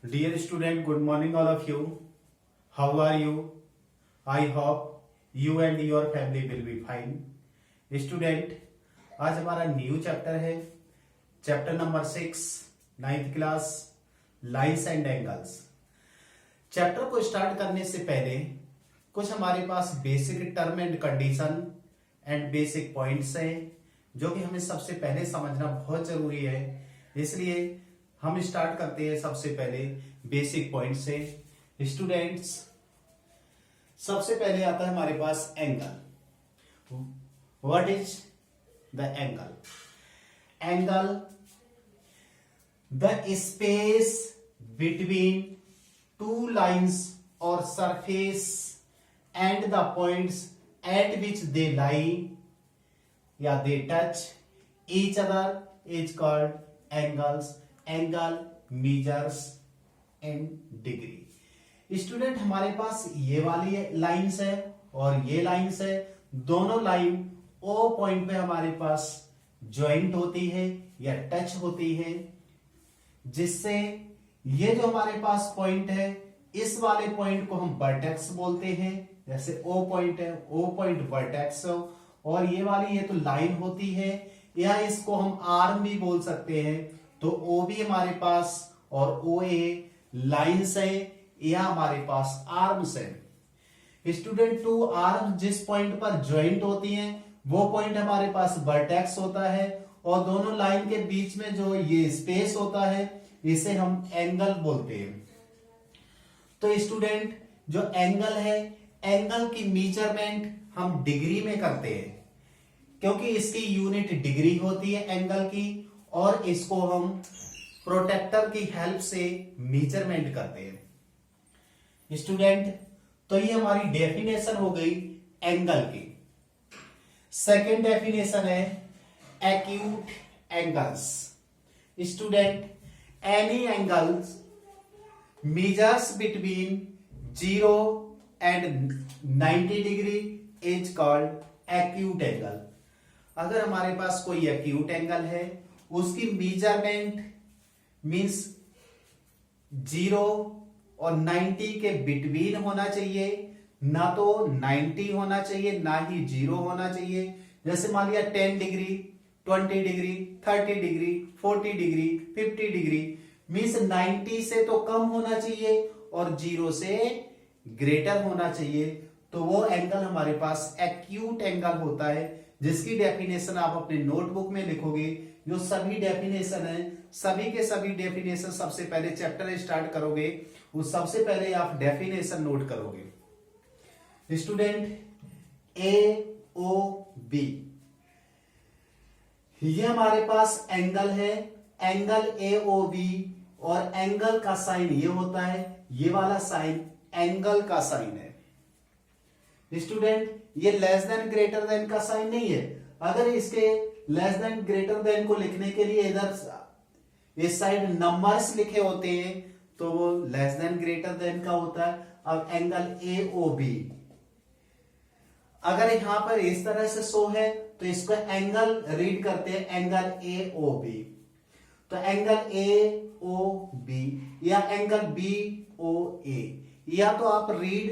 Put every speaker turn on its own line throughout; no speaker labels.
Dear student, good morning all of you. How are you? I hope you and your family will be fine. Student, आज हमारा new chapter है, chapter number 6, 9th class, lines and angles. Chapter को start करने से पहले कुछ हमारे पास basic term and condition and basic points हैं जो कि हमें सबसे पहले समझना बहुत जरूरी है। इसलिए हम स्टार्ट करते हैं सबसे पहले बेसिक पॉइंट से। स्टूडेंट्स, सबसे पहले आता है हमारे पास angle. What is the angle? Angle the space between two lines और surface and the points at which they lie या they touch each other is called angles. Angle measures in degree. Student, हमारे पास ये वाली lines है और ये lines है, दोनों लाइन ओ पॉइंट पे हमारे पास ज्वाइंट होती है या टच होती है, जिससे ये जो हमारे पास पॉइंट है, इस वाले पॉइंट को हम वर्टेक्स बोलते हैं। जैसे ओ पॉइंट है, ओ पॉइंट वर्टेक्स, और ये वाली ये तो लाइन होती है, या इसको हम आर्म भी बोल सकते हैं। तो ओ भी हमारे पास और ओ ए लाइन्स है, या हमारे पास आर्म्स है। स्टूडेंट, टू आर्म जिस पॉइंट पर ज्वाइंट होती हैं वो पॉइंट हमारे पास वर्टेक्स होता है, और दोनों लाइन के बीच में जो ये स्पेस होता है इसे हम एंगल बोलते हैं। तो स्टूडेंट, जो एंगल है, एंगल की मेजरमेंट हम डिग्री में करते हैं, क्योंकि इसकी यूनिट डिग्री होती है एंगल की, और इसको हम प्रोटेक्टर की हेल्प से मेजरमेंट करते हैं। स्टूडेंट, तो ये हमारी डेफिनेशन हो गई एंगल की। सेकेंड डेफिनेशन है acute angles. Student, any angles measures between 0 and 90 degree is called acute angle. अगर हमारे पास कोई एक्यूट एंगल है, उसकी मेजरमेंट मींस 0 और 90 के बिटवीन होना चाहिए, ना तो 90 होना चाहिए ना ही 0 होना चाहिए। जैसे मान लिया 10 degree, 20 degree, 30 degree, 40 degree, 50 degree, means 90 से तो कम होना चाहिए और 0 से ग्रेटर होना चाहिए। तो वो एंगल हमारे पास एक्यूट एंगल होता है, जिसकी डेफिनेशन आप अपने नोटबुक में लिखोगे। जो सभी डेफिनेशन है, सभी के सभी डेफिनेशन सबसे पहले चैप्टर स्टार्ट करोगे, उस सबसे पहले आप डेफिनेशन नोट करोगे। स्टूडेंट, ए ओ बी, ये हमारे पास एंगल है, एंगल ए ओ बी, और एंगल का साइन ये होता है, ये वाला साइन एंगल का साइन है। स्टूडेंट, ये लेस देन ग्रेटर देन का साइन नहीं है। अगर इसके लेस देन ग्रेटर देन को लिखने के लिए इधर इस साइड नंबर्स लिखे होते हैं तो वो लेस देन ग्रेटर देन का होता है। अब एंगल ए ओ बी अगर यहां पर इस तरह से शो है तो इसको एंगल रीड करते हैं एंगल ए ओ बी। तो एंगल ए ओ बी या एंगल बी ओ ए, या तो आप रीड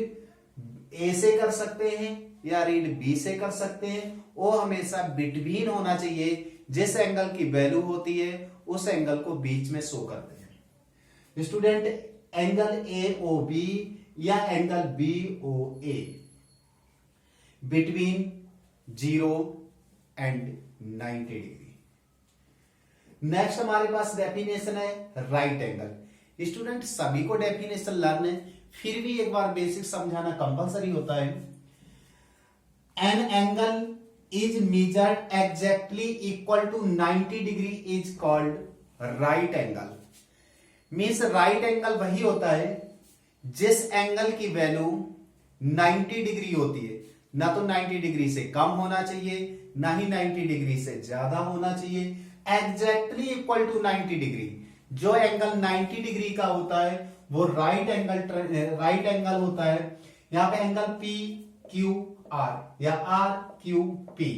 ए से कर सकते हैं या रीड बी से कर सकते हैं। वो हमेशा बिटवीन होना चाहिए, जिस एंगल की वैल्यू होती है उस एंगल को बीच में शो करते हैं। Student, angle A O B या angle B O A between 0 and 90 degree. Next हमारे पास डेफिनेशन है राइट एंगल। स्टूडेंट, सभी को डेफिनेशन लर्न है, फिर भी एक बार बेसिक समझाना कंपलसरी होता है। An angle is measured exactly equal to 90 degree is called right angle. Means right angle वही होता है जिस एंगल की वैल्यू 90 डिग्री होती है, ना तो 90 डिग्री से कम होना चाहिए ना ही 90 डिग्री से ज्यादा होना चाहिए। एग्जैक्टली इक्वल टू 90 डिग्री, जो एंगल 90 डिग्री का होता है वो राइट एंगल होता है। यहां पे एंगल पी क्यू आर या आर क्यू पी,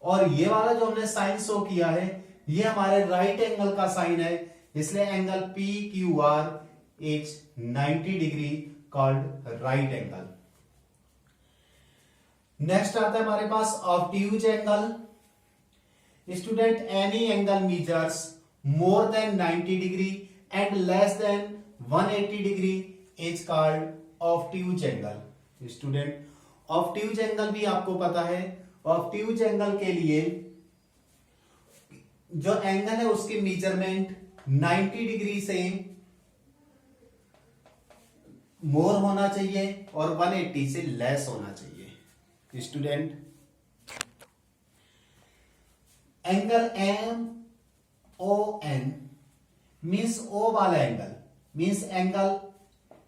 और ये वाला जो हमने साइन शो किया है ये हमारे राइट एंगल का साइन है, इसलिए angle P Q R is 90 degree called right angle. Next आता है हमारे पास obtuse angle. Student any angle measures more than 90 degree and less than 180 degree is called obtuse angle. Student obtuse angle भी आपको पता है. ऑब्ट्यूज एंगल के लिए जो एंगल है उसकी मेजरमेंट 90 डिग्री से मोर होना चाहिए और 180 से लेस होना चाहिए. Student angle M O N means O वाला angle means angle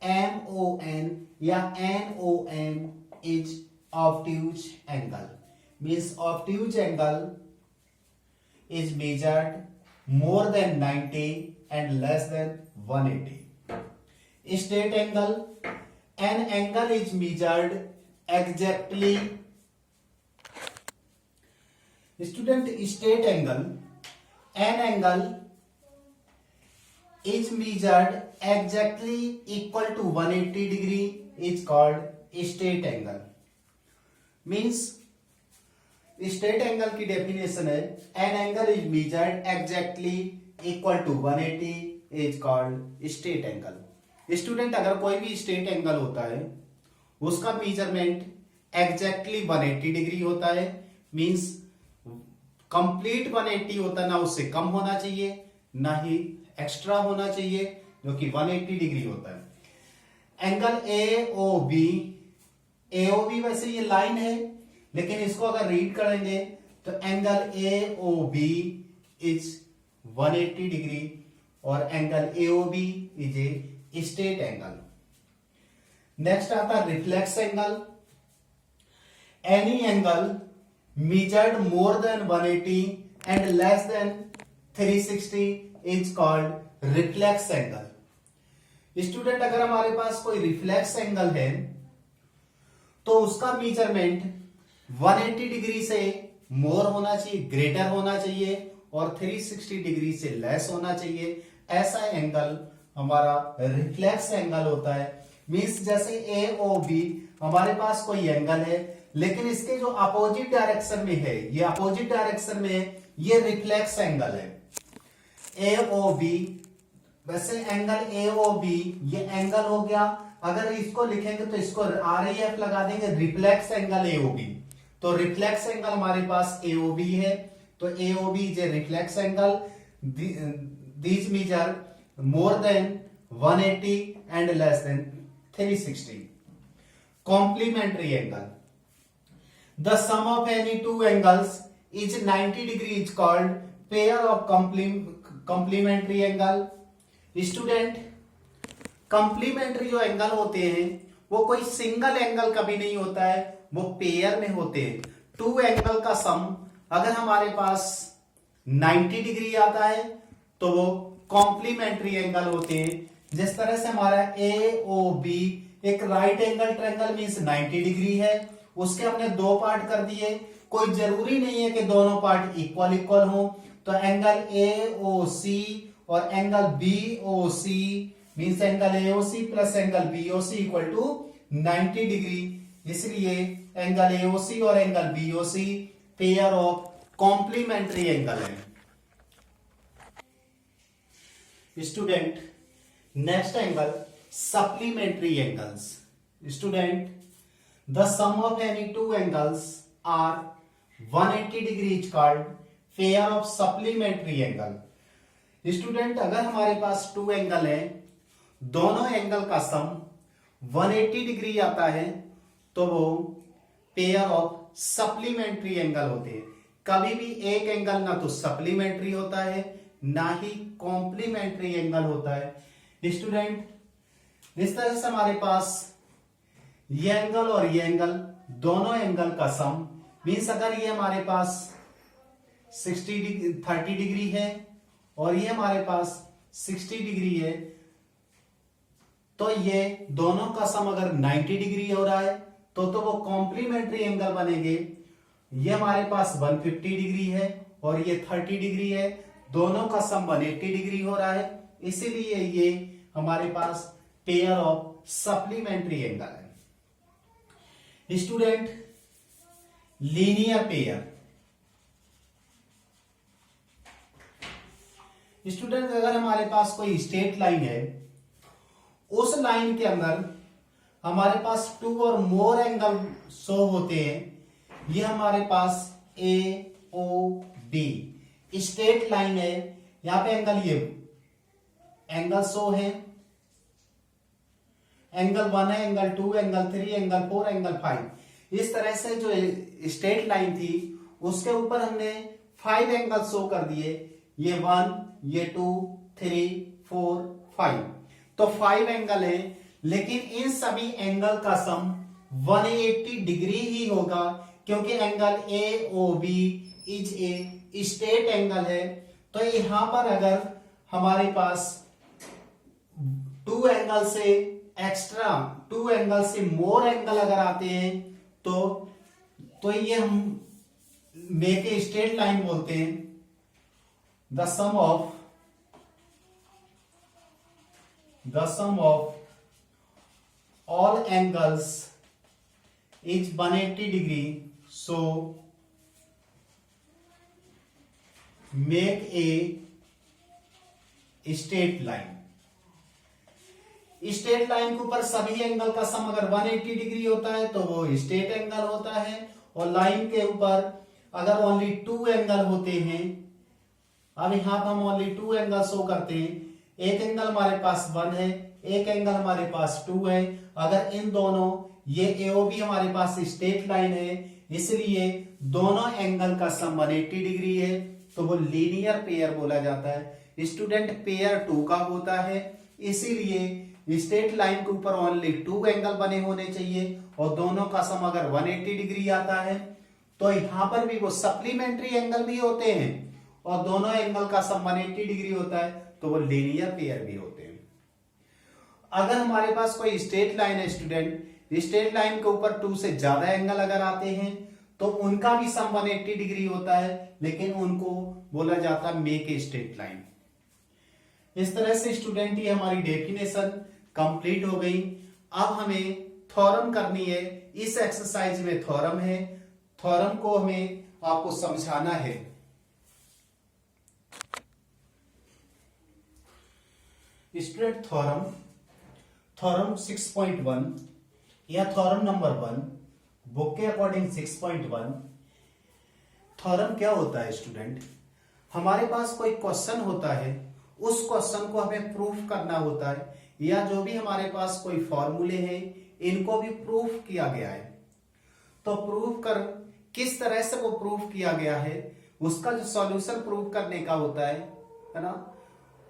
M O N या N O M is obtuse angle. Means obtuse angle is measured more than 90 and less than 180. Straight angle, an angle is measured exactly. Student, straight angle, an angle is measured exactly equal to 180 degree is called straight angle. Means straight angle की definition है an angle is measured exactly equal to 180 is called straight angle. Student अगर कोई भी straight angle होता है उसका measurement exactly 180 degree होता है. मींस कंप्लीट 180 होता है, ना उससे कम होना चाहिए ना ही एक्स्ट्रा होना चाहिए, जो कि 180 डिग्री होता है. एंगल एओबी वैसे ये लाइन है लेकिन इसको अगर रीड करेंगे तो angle A O B is 180 degree और angle A O B is a straight angle. Next आता है reflex angle. Any angle measured more than 180 and less than 360 is called reflex angle. Student अगर हमारे पास कोई reflex angle है तो उसका measurement 180 degree से मोर होना चाहिए, ग्रेटर होना चाहिए और 360 डिग्री से लेस होना चाहिए. ऐसा एंगल हमारा रिफ्लेक्स एंगल होता है. मींस जैसे ए ओ बी हमारे पास कोई एंगल है लेकिन इसके जो अपोजिट डायरेक्शन में है, ये अपोजिट डायरेक्शन में है, ये रिफ्लेक्स एंगल है. ए ओ बी वैसे एंगल ए ओ बी ये एंगल हो गया. अगर इसको लिखेंगे तो इसको RAF लगा देंगे, reflex angle A O B. तो रिफ्लेक्स एंगल हमारे पास ए ओ बी है, तो A O B is a reflex angle. These measure more than 180 and less than 360. Complementary angle. The sum of any two angles is 90 degree is called pair of complementary angle. Student complementary जो angle होते हैं वो कोई single angle कभी नहीं होता है, वो पेयर में होते हैं. टू एंगल का सम अगर हमारे पास 90 डिग्री आता है तो वो कॉम्प्लीमेंट्री एंगल होते हैं. जिस तरह से हमारा ए ओ बी एक right angle triangle means 90 degree है, उसके हमने दो पार्ट कर दिए. कोई जरूरी नहीं है कि दोनों पार्ट इक्वल इक्वल हो. तो एंगल ए ओ सी और angle B O C means angle A O C plus angle B O C equal to 90 degree. इसलिए एंगल ए ओ सी और angle B O C pair of complementary angle है. Student next angle supplementary angles. Student the sum of any two angles are 180 degree is called pair of supplementary angle. Student अगर हमारे पास two angle है, दोनों angle का सम 180 degree आता है तो वो पेयर ऑफ सप्लीमेंट्री एंगल होते हैं. कभी भी एक एंगल ना तो सप्लीमेंट्री होता है ना ही कॉम्प्लीमेंट्री एंगल होता है. स्टूडेंट इस तरह से हमारे पास ये एंगल और ये एंगल दोनों एंगल का सम मीन्स अगर ये हमारे पास 30 डिग्री है और ये हमारे पास 60 डिग्री है तो ये दोनों का सम अगर 90 डिग्री हो रहा है तो वो कॉम्प्लीमेंट्री एंगल बनेंगे. ये हमारे पास 150 डिग्री है और ये 30 डिग्री है, दोनों का सम 180 डिग्री हो रहा है, इसीलिए ये हमारे पास पेयर ऑफ सप्लीमेंट्री एंगल है। Student, linear pair. स्टूडेंट, अगर हमारे पास कोई स्ट्रेट लाइन है, उस लाइन के अंदर हमारे पास टू और मोर एंगल शो होते हैं। ये हमारे पास A O be straight line है। यहां पे एंगल, ये एंगल शो है, एंगल 1 है, एंगल 2, एंगल 3, एंगल 4, एंगल 5। इस तरह से जो स्ट्रेट लाइन थी उसके ऊपर हमने 5 एंगल शो कर दिए। ये 1, ये 2, 3, 4, 5। तो 5 एंगल है, लेकिन इन सभी एंगल का सम 180 डिग्री ही होगा, क्योंकि angle A O B is a straight angle है। तो यहां पर अगर हमारे पास 2 एंगल से एक्स्ट्रा, 2 एंगल से मोर एंगल अगर आते हैं तो ये हम मेक ए स्ट्रेट लाइन बोलते हैं। The sum of all angles is 180 degree, so make a straight line। Straight line के ऊपर सभी एंगल का सम अगर 180 डिग्री होता है तो वो स्ट्रेट एंगल होता है, और लाइन के ऊपर अगर ओनली 2 एंगल होते हैं, अब यहां पर हम ओनली 2 एंगल शो करते हैं। एक एंगल हमारे पास 1 है, एक एंगल हमारे पास 2 है। अगर इन दोनों, ये एओबी हमारे पास स्ट्रेट लाइन है, इसलिए दोनों एंगल का सम 180 डिग्री है, तो वो लीनियर पेयर बोला जाता है। स्टूडेंट, पेयर 2 का होता है, इसीलिए स्ट्रेट लाइन के ऊपर ओनली 2 एंगल बने होने चाहिए, और दोनों का सम अगर 180 डिग्री आता है तो यहां पर भी वो सप्लीमेंट्री एंगल भी होते हैं, और दोनों एंगल का सम 180 डिग्री होता है, तो वो लीनियर पेयर भी होते हैं। अगर हमारे पास कोई स्ट्रेट लाइन है स्टूडेंट, स्ट्रेट लाइन के ऊपर 2 से ज्यादा एंगल अगर आते हैं तो उनका भी सम 180 डिग्री होता है, लेकिन उनको बोला जाता है मेक ए स्ट्रेट लाइन। इस तरह से स्टूडेंट ये हमारी डेफिनेशन कंप्लीट हो गई। अब हमें थ्योरम करनी है। इस एक्सरसाइज में थ्योरम है, थ्योरम को हमें आपको समझाना है। स्टूडेंट, थ्योरम 6.1 या थ्योरम नंबर 1 बुक के अकॉर्डिंग 6.1। थ्योरम क्या होता है स्टूडेंट? हमारे पास कोई क्वेश्चन होता है, उस क्वेश्चन को हमें प्रूफ करना होता है, या जो भी हमारे पास कोई फॉर्मूले हैं इनको भी प्रूफ किया गया है। तो प्रूफ कर किस तरह से वो प्रूफ किया गया है, उसका जो सॉल्यूशन प्रूफ करने का होता है ना।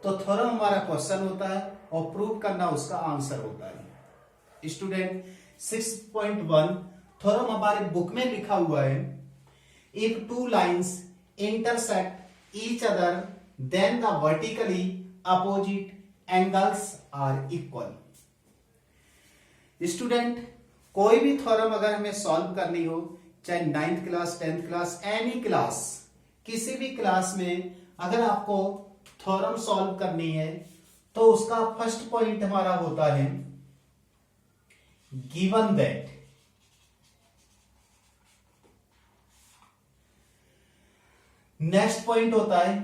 तो थ्योरम हमारा क्वेश्चन होता है और प्रूफ करना उसका आंसर होता है। स्टूडेंट, 6.1 थ्योरम हमारे बुक में लिखा हुआ है। If 2 lines intersect each other then the vertically opposite angles are equal. Student, कोई भी थ्योरम अगर हमें सॉल्व करनी हो, चाहे 9th class, 10th class, any class, किसी भी क्लास में अगर आपको थ्योरम सॉल्व करनी है तो उसका फर्स्ट पॉइंट हमारा होता है गिवन दैट। नेक्स्ट पॉइंट होता है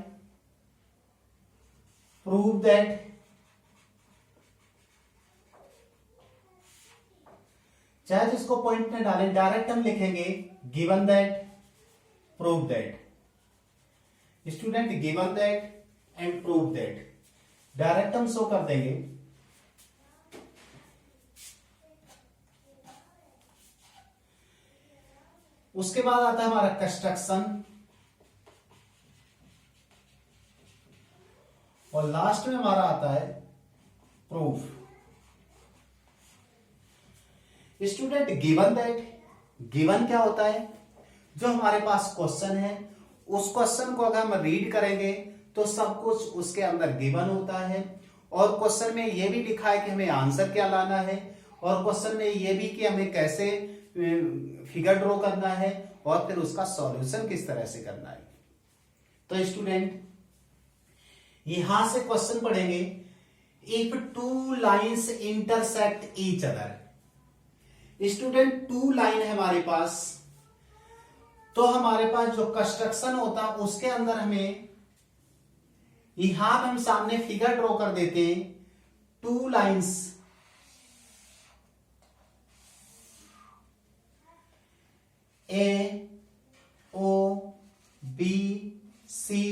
प्रूव दैट। चाहे जिसको पॉइंट में डालें, डायरेक्ट हम लिखेंगे given that, prove that. Student, given that and prove that direct हम शो कर देंगे। उसके बाद आता है हमारा कंस्ट्रक्शन, और लास्ट में हमारा आता है proof. Student, given that, given क्या होता है? जो हमारे पास क्वेश्चन है, उस क्वेश्चन को अगर हम रीड करेंगे तो सब कुछ उसके अंदर गिवन होता है, और क्वेश्चन में यह भी लिखा है कि हमें आंसर क्या लाना है, और क्वेश्चन में यह भी कि हमें कैसे फिगर ड्रॉ करना है, और फिर उसका सॉल्यूशन किस तरह से करना है। तो स्टूडेंट, यहां से क्वेश्चन पढ़ेंगे, if two lines intersect each other. Student, two line है हमारे पास, तो हमारे पास जो कंस्ट्रक्शन होता है उसके अंदर हमें यहां हम सामने फिगर ड्रॉ कर देते हैं। Two lines A O B C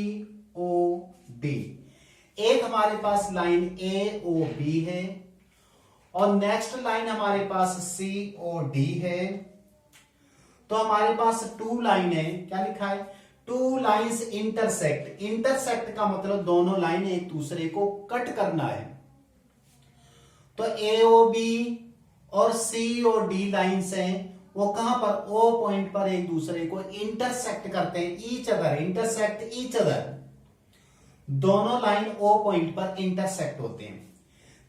O D, एक हमारे पास लाइन ए ओ बी है और नेक्स्ट लाइन हमारे पास सी ओ डी है। तो हमारे पास टू लाइन है, क्या लिखा है? To lines intersect. इंटरसेक्ट का मतलब दोनों लाइन एक दूसरे को कट करना है। तो ए ओ बी और सी ओ डी लाइंस हैं, वो कहां पर? ओ पॉइंट पर एक दूसरे को इंटरसेक्ट करते हैं। Each other, intersect each other, दोनों लाइन ओ पॉइंट पर इंटरसेक्ट होते हैं।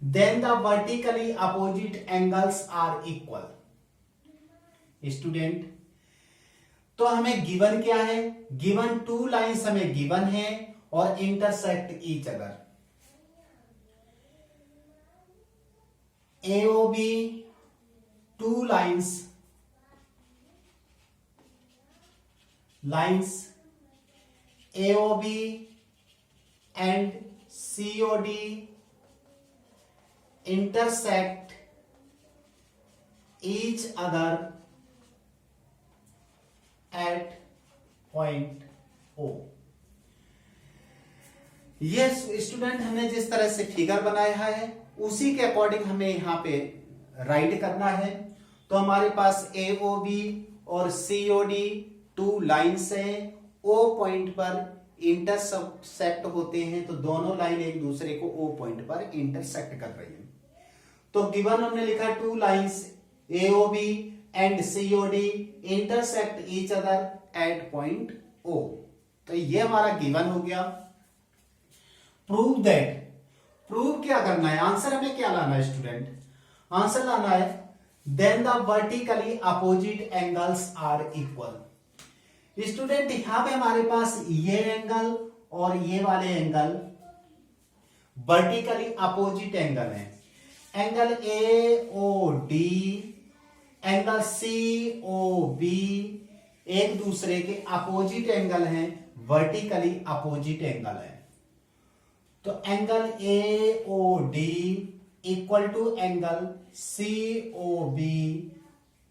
Then the vertically opposite angles are equal. Student, तो हमें गिवन क्या है? गिवन टू लाइंस हमें गिवन है और intersect each other. AOB two lines AOB and COD intersect each other at point O। ये स्टूडेंट हमने जिस तरह से फिगर बनाया है उसी के अकॉर्डिंग हमें यहाँ पे राइट करना है। तो हमारे पास AOB और COD टू लाइंस हैं, O पॉइंट पर इंटरसेक्ट होते हैं, तो दोनों लाइन एक दूसरे को O पॉइंट पर इंटरसेक्ट कर रही हैं। तो गिवन हमने लिखा two lines AOB and COD intersect each other at point O। तो ये हमारा गिवन हो गया। प्रूव दैट, प्रूव क्या करना है? आंसर हमें क्या लाना है स्टूडेंट? आंसर लाना है then the vertically opposite angles are equal. Student यहां पे हमारे पास ये एंगल और ये वाले एंगल वर्टिकली अपोजिट एंगल है। एंगल AOD, एंगल COB एक दूसरे के अपोजिट एंगल हैं, वर्टिकली अपोजिट एंगल है। तो angle AOD equal to angle COB,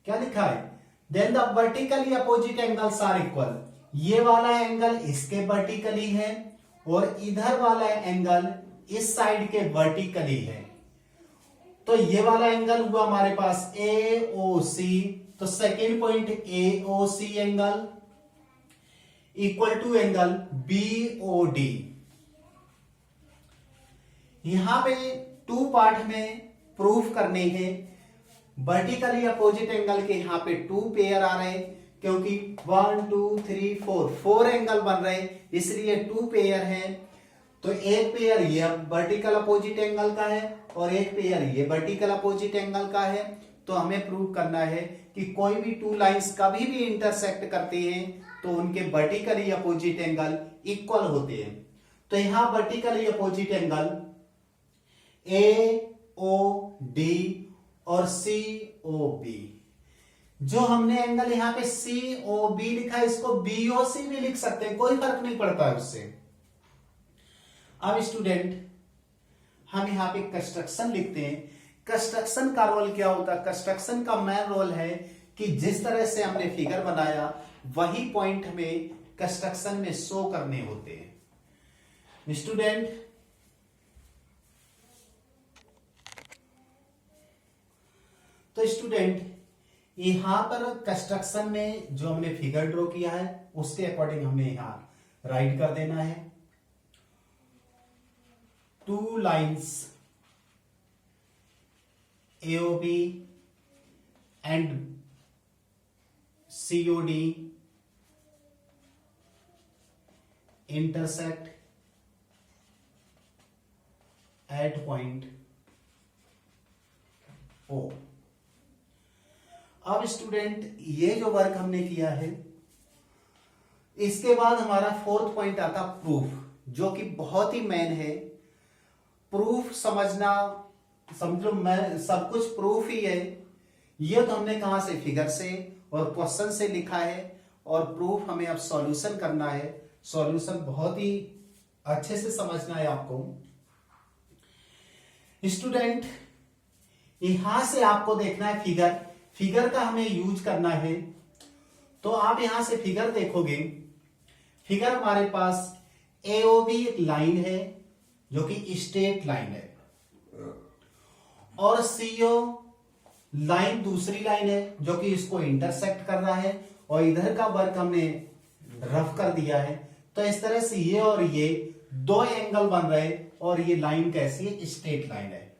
क्या लिखा है? Then the vertically opposite angles are equal. ये वाला एंगल इसके वर्टिकली है और इधर वाला एंगल इस साइड के वर्टिकली है। तो ये वाला एंगल हुआ हमारे पास AOC, तो second point AOC angle equal to angle BOD। यहां पे टू पार्ट में प्रूफ करने हैं। वर्टिकली अपोजिट एंगल के यहां पे टू पेयर आ रहे हैं, क्योंकि 1 2 3 4 एंगल बन रहे हैं, इसलिए टू पेयर हैं। तो एक पेयर ये वर्टिकल अपोजिट एंगल का है और एक पेयर ये वर्टिकल अपोजिट एंगल का है। तो हमें प्रूव करना है कि कोई भी टू लाइंस कभी भी इंटरसेक्ट करते हैं तो उनके वर्टिकली अपोजिट एंगल इक्वल होते हैं। तो यहां वर्टिकली अपोजिट एंगल AOD और COB, जो हमने एंगल यहां पे COB लिखा है इसको BOC भी लिख सकते हैं, कोई फर्क नहीं पड़ता है उससे। अब स्टूडेंट हम यहां पे कंस्ट्रक्शन लिखते हैं। कंस्ट्रक्शन का रोल क्या होता है? कंस्ट्रक्शन का मेन रोल है कि जिस तरह से हमने फिगर बनाया वही पॉइंट हमें कंस्ट्रक्शन में शो करने होते हैं। स्टूडेंट तो स्टूडेंट यहां पर कंस्ट्रक्शन में जो हमने फिगर ड्रॉ किया है उसके अकॉर्डिंग हमें यहां राइट कर देना है। Two lines AOB and COD intersect at point O। अब स्टूडेंट ये जो वर्क हमने किया है इसके बाद हमारा फोर्थ पॉइंट आता प्रूफ, जो कि बहुत ही मेन है। प्रूफ समझना, समझो मैं सब कुछ प्रूफ ही है। ये तो हमने कहां से, फिगर से और क्वेश्चन से लिखा है, और प्रूफ हमें अब सॉल्यूशन करना है। सॉल्यूशन बहुत ही अच्छे से समझना है आपको। स्टूडेंट यहां से आपको देखना है फिगर, फिगर का हमें यूज करना है। तो आप यहां से फिगर देखोगे, फिगर हमारे पास एओबी एक लाइन है जो कि स्ट्रेट लाइन है, और सीओ लाइन दूसरी लाइन है जो कि इसको इंटरसेक्ट कर रहा है, और इधर का वर्क हमने रफ कर दिया है। तो इस तरह से ये और ये दो एंगल बन रहे, और ये लाइन कैसी है, स्ट्रेट लाइन है।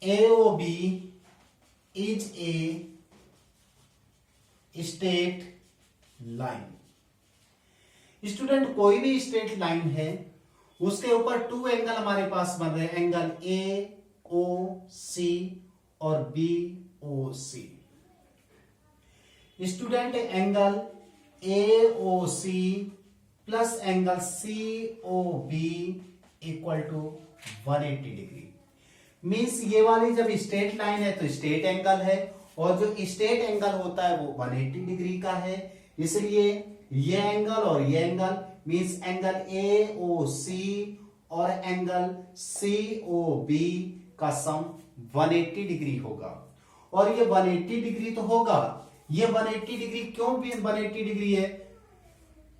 AOB is a straight line. Student कोई भी स्ट्रेट लाइन है, उसके ऊपर टू एंगल हमारे पास बन रहे हैं, एंगल AOC और BOC। Student angle AOC plus angle COB equal to 180 degree. Means ये वाली जब स्ट्रेट लाइन है तो स्ट्रेट एंगल है, और जो स्ट्रेट एंगल होता है वो 180 डिग्री का है। इसलिए ये एंगल और ये एंगल मीन्स एंगल AOC और एंगल COB का सम 180 डिग्री होगा। और ये 180 डिग्री तो होगा, ये 180 डिग्री क्यों भी 180 डिग्री है,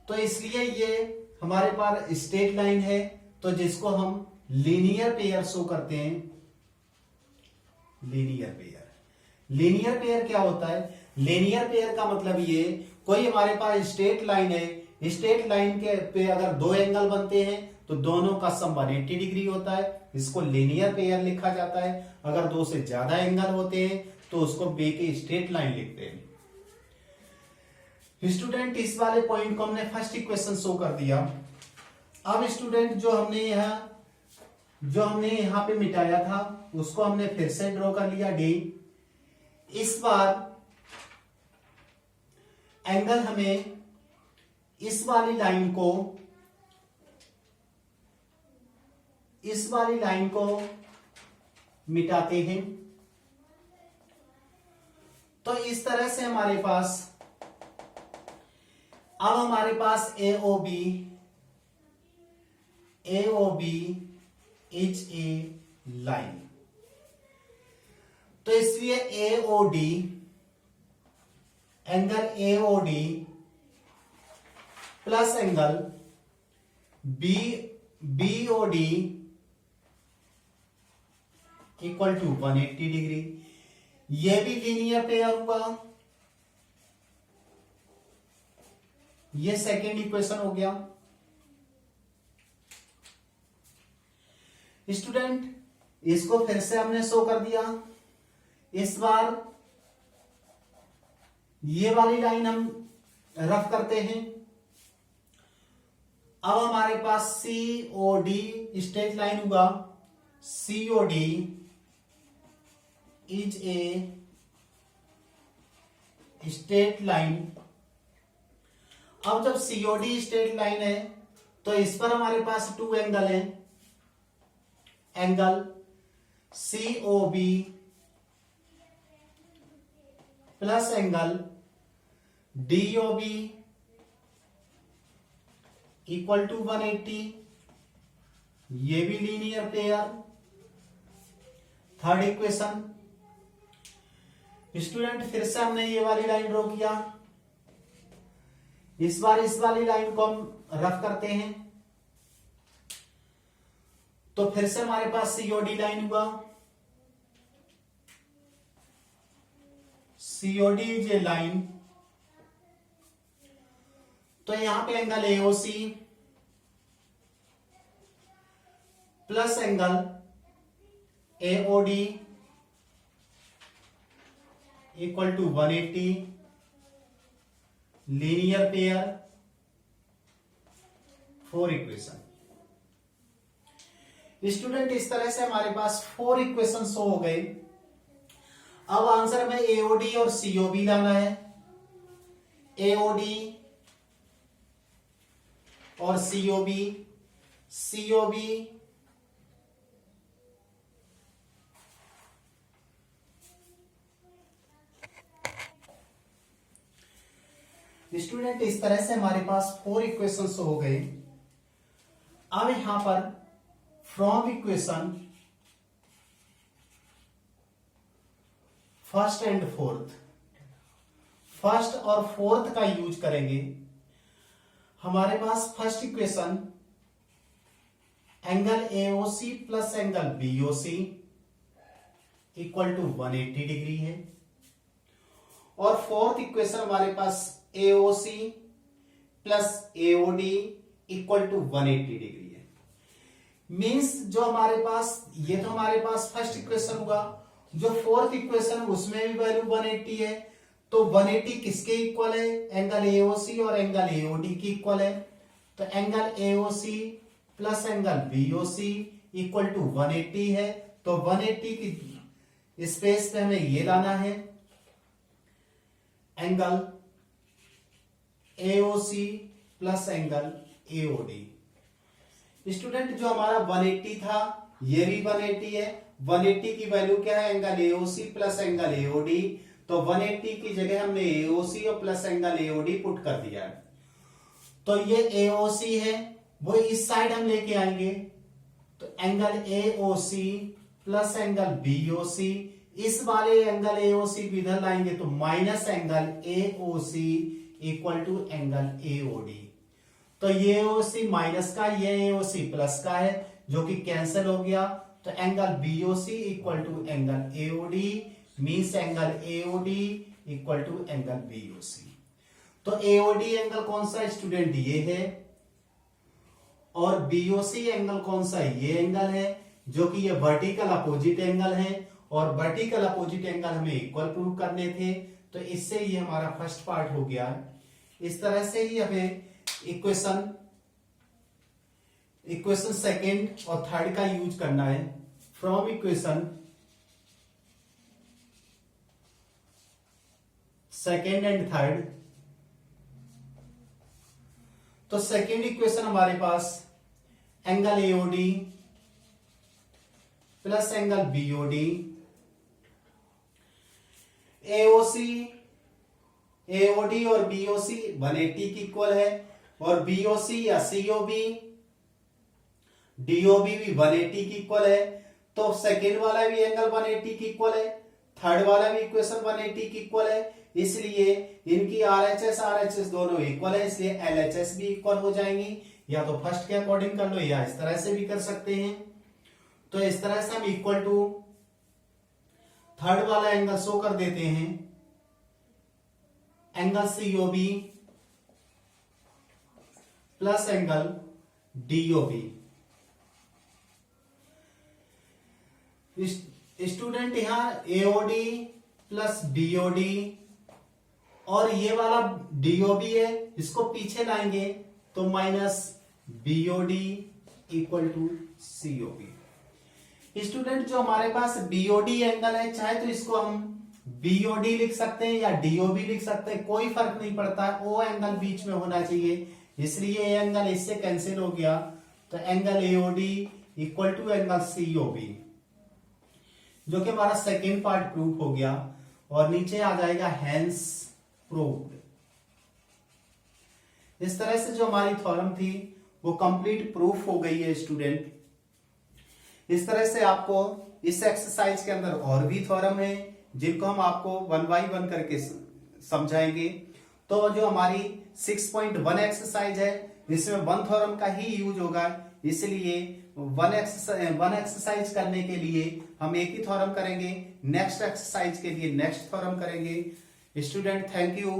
तो इसलिए ये हमारे पास स्ट्रेट लाइन है, तो जिसको हम लीनियर पेयर शो करते हैं। लीनियर पेयर, लीनियर पेयर क्या होता है, लीनियर पेयर का मतलब ये, कोई हमारे पास स्ट्रेट लाइन है, स्ट्रेट लाइन के पे अगर दो एंगल बनते हैं तो दोनों का सम 180 डिग्री होता है, इसको लीनियर पेयर लिखा जाता है। अगर दो से ज्यादा एंगल होते हैं तो उसको बे के स्ट्रेट लाइन लिखते हैं। स्टूडेंट इस वाले पॉइंट को हमने फर्स्ट इक्वेशन शो कर दिया। अब स्टूडेंट जो हमने यहां पे मिटाया था उसको हमने फिर से ड्रॉ कर लिया डी। इस बार एंगल हमें इस वाली लाइन को मिटाते हैं। तो इस तरह से हमारे पास AOB इज ए लाइन। तो इसलिए angle AOD plus angle BOD equal to 180 degree. यह भी लीनियर पेयर हुआ। यह सेकेंड इक्वेशन हो गया। स्टूडेंट इसको फिर से हमने शो कर दिया। इस बार ये वाली लाइन हम रफ करते हैं। अब हमारे पास COD स्ट्रेट लाइन हुआ। COD is a straight line. अब जब COD स्ट्रेट लाइन है तो इस पर हमारे पास टू एंगल हैं, angle COB plus angle DOB equal to 180। ये भी linear pair. Third equation. Student फिर से हमने ये वाली लाइन ड्रॉ किया। इस बार इस वाली लाइन को हम रफ करते हैं। तो फिर से हमारे पास COD लाइन हुआ। COD is a line. तो यहां पे angle AOC plus angle AOD equal to 180। Linear pair. Four equation. Student इस तरह से हमारे पास 4 इक्वेशन शो हो गए। अब आंसर में AOD और COB लाना है। AOD और COB COB स्टूडेंट इस तरह से हमारे पास 4 इक्वेशंस हो गए। अब यहां पर from equation first and fourth, first और फोर्थ का यूज करेंगे। हमारे पास first equation angle AOC plus angle BOC equal to 180 degree है, और फोर्थ इक्वेशन हमारे पास AOC plus AOD equal to 180 degree है। मींस जो हमारे पास, ये तो हमारे पास फर्स्ट इक्वेशन हुआ, जो फोर्थ इक्वेशन उसमें भी वैल्यू 180 है, तो 180 किसके इक्वल है? एंगल AOC और एंगल AOD की इक्वल है। तो angle AOC plus angle BOC equal to 180 है। तो 180 की स्पेस पे हमें ये लाना है angle AOC plus angle AOD। Student जो हमारा 180 था, ये भी 180 है। 180 की वैल्यू क्या है? Angle AOC plus angle AOD। तो 180 की जगह हमने AOC और प्लस एंगल AOD पुट कर दिया है। तो ये AOC है, वो इस साइड हम लेके आएंगे, तो angle AOC plus angle BOC, इस वाले एंगल AOC भी इधर लाएंगे तो minus angle AOC equal to angle AOD। तो ये AOC माइनस का, ये AOC प्लस का है, जो कि कैंसिल हो गया। तो angle BOC equal to angle AOD means angle AOD equal to angle BOC। तो AOD एंगल कौन सा स्टूडेंट? ये है, और BOC एंगल कौन सा है? ये एंगल है, जो कि ये वर्टिकल अपोजिट एंगल है, और वर्टिकल अपोजिट एंगल हमें इक्वल प्रूव करने थे। तो इससे ये हमारा फर्स्ट पार्ट हो गया। इस तरह से ही हमें इक्वेशन सेकेंड और थर्ड का यूज करना है। From equation second and third, तो सेकेंड इक्वेशन हमारे पास angle AOD plus angle BOD, AOD और BOC 180 की इक्वल है, और BOC या COB DOB भी 180 की इक्वल है। तो सेकेंड वाला भी एंगल 180 की इक्वल है, थर्ड वाला भी इक्वेशन 180 की इक्वल है, इसलिए इनकी RHS दोनों इक्वल है, इसलिए LHS भी इक्वल हो जाएंगी। या तो फर्स्ट के अकॉर्डिंग कर लो, या इस तरह से भी कर सकते हैं। तो इस तरह से हम इक्वल टू थर्ड वाला एंगल शो कर देते हैं, angle COB plus angle DOB। Student यहां AOD प्लस BOD, और ये वाला DOB है, इसको पीछे लाएंगे तो minus BOD equal to COB। Student जो हमारे पास BOD एंगल है, चाहे तो इसको हम BOD लिख सकते हैं या DOB लिख सकते हैं, कोई फर्क नहीं पड़ता है, वो एंगल बीच में होना चाहिए, इसलिए ये एंगल इससे कैंसिल हो गया। तो angle AOD equal to angle COB, जो कि हमारा सेकेंड पार्ट प्रूफ हो गया, और नीचे आ जाएगा हेंस प्रूव्ड। इस तरह से जो हमारी थ्योरम थी वो कंप्लीट प्रूफ हो गई है स्टूडेंट। इस तरह से आपको इस एक्सरसाइज के अंदर और भी थ्योरम है, जिनको हम आपको 1 बाय 1 करके समझाएंगे। तो जो हमारी 6.1 एक्सरसाइज है, इसमें 1 थ्योरम का ही यूज होगा, इसलिए 1 एक्सरसाइज करने के लिए हम एक ही थ्योरम करेंगे, नेक्स्ट एक्सरसाइज के लिए नेक्स्ट थ्योरम करेंगे। Student thank you.